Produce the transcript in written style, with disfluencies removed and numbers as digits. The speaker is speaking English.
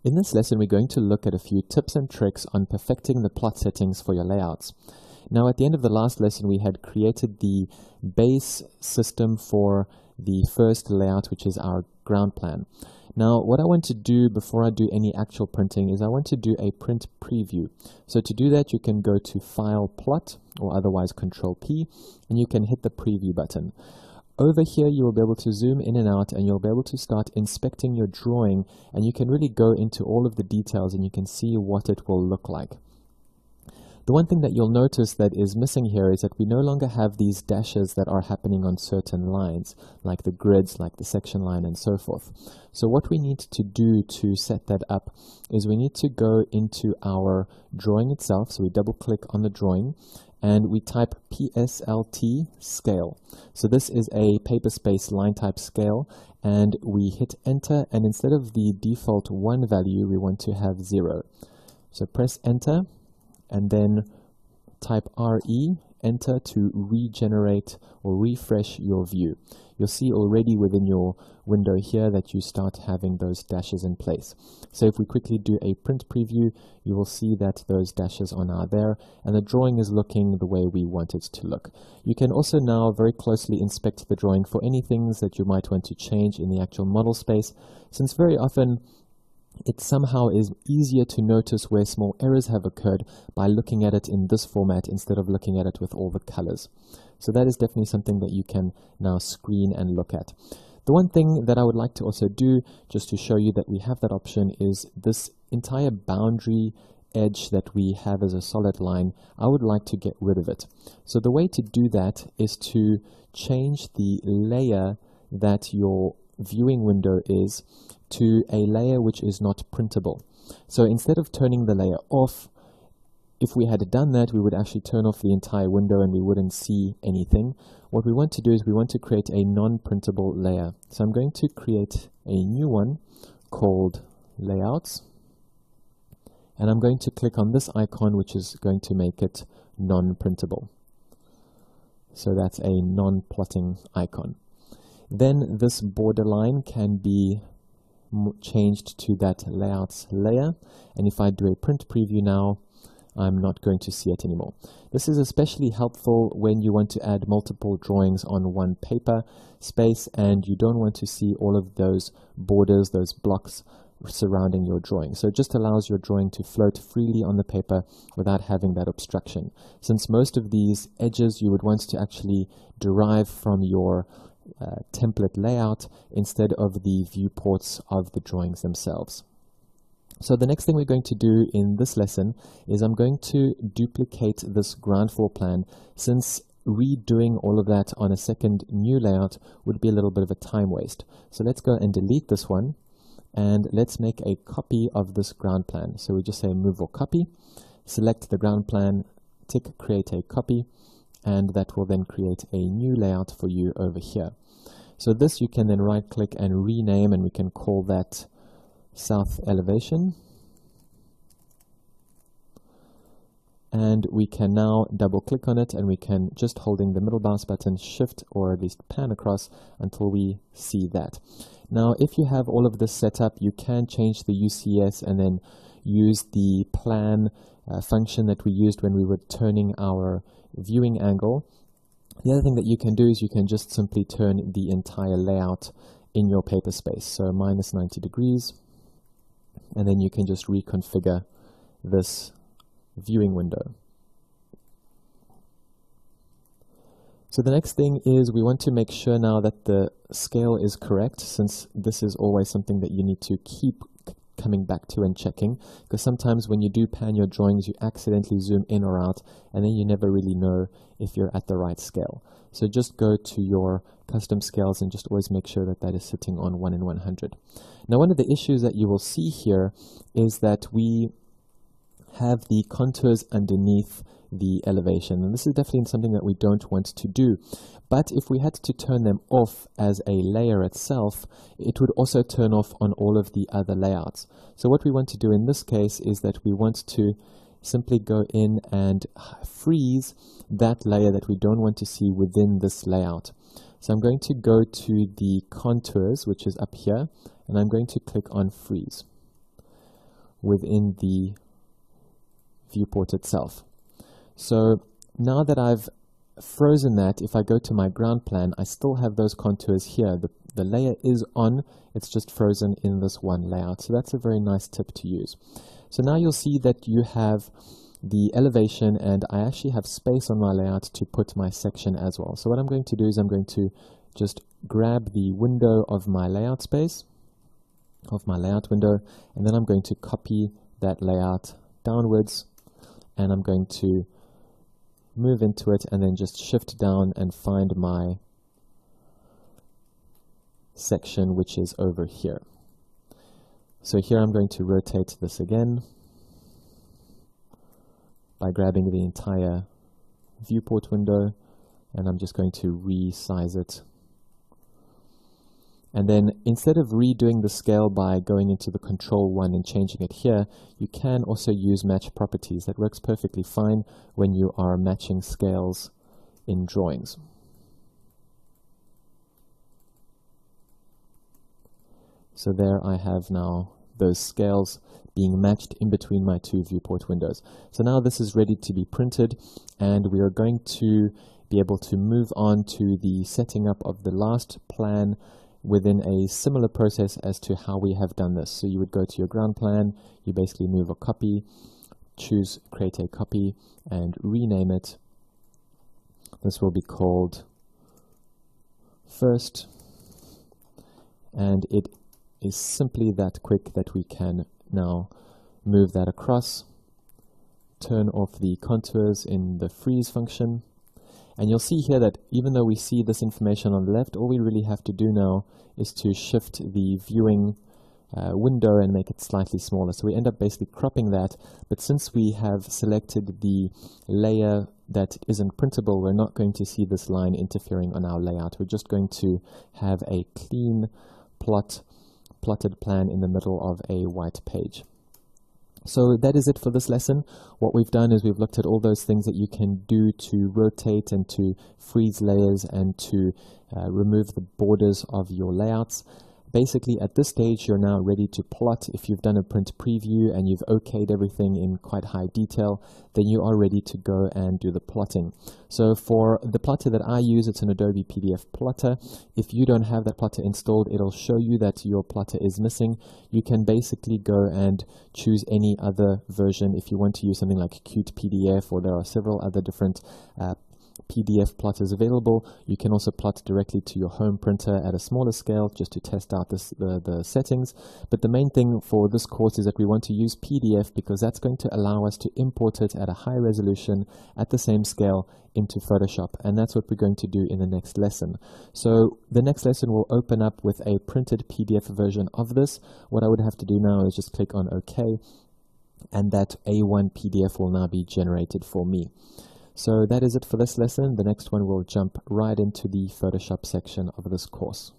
In this lesson, we're going to look at a few tips and tricks on perfecting the plot settings for your layouts. Now, at the end of the last lesson, we had created the base system for the first layout, which is our ground plan. Now, what I want to do before I do any actual printing is I want to do a print preview. So to do that, you can go to File, Plot, or otherwise Control P, and you can hit the preview button. Over here, you will be able to zoom in and out, and you'll be able to start inspecting your drawing, and you can really go into all of the details and you can see what it will look like. The one thing that you'll notice that is missing here is that we no longer have these dashes that are happening on certain lines, like the grids, like the section line, and so forth. So what we need to do to set that up is we need to go into our drawing itself. So we double click on the drawing and we type PSLT scale. So this is a paper space line type scale, and we hit enter, and instead of the default 1 value, we want to have 0. So press enter, and then type RE, enter, to regenerate or refresh your view. You'll see already within your window here that you start having those dashes in place. So if we quickly do a print preview, you will see that those dashes are now there, and the drawing is looking the way we want it to look. You can also now very closely inspect the drawing for any things that you might want to change in the actual model space, since very often it somehow is easier to notice where small errors have occurred by looking at it in this format instead of looking at it with all the colors. So that is definitely something that you can now screen and look at. The one thing that I would like to also do, just to show you that we have that option, is this entire boundary edge that we have as a solid line, I would like to get rid of it. So the way to do that is to change the layer that your viewing window is to a layer which is not printable. So instead of turning the layer off, if we had done that, we would actually turn off the entire window and we wouldn't see anything. What we want to do is we want to create a non-printable layer. So I'm going to create a new one called Layouts, and I'm going to click on this icon, which is going to make it non-printable. So that's a non-plotting icon. Then this borderline can be changed to that Layouts layer, and if I do a print preview now, I'm not going to see it anymore. This is especially helpful when you want to add multiple drawings on one paper space and you don't want to see all of those borders, those blocks surrounding your drawing. So it just allows your drawing to float freely on the paper without having that obstruction. Since most of these edges you would want to actually derive from your template layout instead of the viewports of the drawings themselves. So the next thing we're going to do in this lesson is I'm going to duplicate this ground floor plan, since redoing all of that on a second new layout would be a little bit of a time waste. So let's go and delete this one, and let's make a copy of this ground plan. So we just say move or copy, select the ground plan, tick create a copy, and that will then create a new layout for you over here. So this you can then right click and rename, and we can call that South Elevation, and we can now double click on it, and we can, just holding the middle mouse button, shift or at least pan across until we see that. Now if you have all of this set up, you can change the UCS and then use the plan function that we used when we were turning our viewing angle. The other thing that you can do is you can just simply turn the entire layout in your paper space, so minus 90 degrees, and then you can just reconfigure this viewing window. So the next thing is we want to make sure now that the scale is correct, since this is always something that you need to keep coming back to and checking, because sometimes when you do pan your drawings, you accidentally zoom in or out, and then you never really know if you're at the right scale. So just go to your custom scales and just always make sure that that is sitting on 1 in 100. Now one of the issues that you will see here is that we have the contours underneath the elevation, and this is definitely something that we don't want to do. But if we had to turn them off as a layer itself, it would also turn off on all of the other layouts. So what we want to do in this case is that we want to simply go in and freeze that layer that we don't want to see within this layout. So I'm going to go to the contours, which is up here, and I'm going to click on freeze within the viewport itself. So now that I've frozen that, if I go to my ground plan, I still have those contours here. The layer is on, it's just frozen in this one layout. So that's a very nice tip to use. So now you'll see that you have the elevation, and I actually have space on my layout to put my section as well. So what I'm going to do is I'm going to just grab the window of my layout space, of my layout window, and then I'm going to copy that layout downwards, and I'm going to move into it and then just shift down and find my section, which is over here. So here I'm going to rotate this again by grabbing the entire viewport window, and I'm just going to resize it. And then instead of redoing the scale by going into the control 1 and changing it here, you can also use match properties. That works perfectly fine when you are matching scales in drawings. So there I have now those scales being matched in between my two viewport windows. So now this is ready to be printed, and we are going to be able to move on to the setting up of the last plan within a similar process as to how we have done this. So you would go to your ground plan, you basically move a copy, choose create a copy, and rename it. This will be called first, and it is simply that quick that we can now move that across, turn off the contours in the freeze function, and you'll see here that even though we see this information on the left, all we really have to do now is to shift the viewing window and make it slightly smaller. So we end up basically cropping that, but since we have selected the layer that isn't printable, we're not going to see this line interfering on our layout. We're just going to have a clean plotted plan in the middle of a white page. So that is it for this lesson. What we've done is we've looked at all those things that you can do to rotate and to freeze layers and to remove the borders of your layouts. Basically, at this stage, you're now ready to plot. If you've done a print preview and you've okayed everything in quite high detail, then you are ready to go and do the plotting. So for the plotter that I use, it's an Adobe PDF plotter. If you don't have that plotter installed, it'll show you that your plotter is missing. You can basically go and choose any other version. If you want to use something like Qt PDF, or there are several other different PDF plotters available. You can also plot directly to your home printer at a smaller scale just to test out the settings. But the main thing for this course is that we want to use PDF because that's going to allow us to import it at a high resolution at the same scale into Photoshop, and that's what we're going to do in the next lesson. So the next lesson will open up with a printed PDF version of this. What I would have to do now is just click on OK, and that A1 PDF will now be generated for me. So that is it for this lesson. The next one will jump right into the Photoshop section of this course.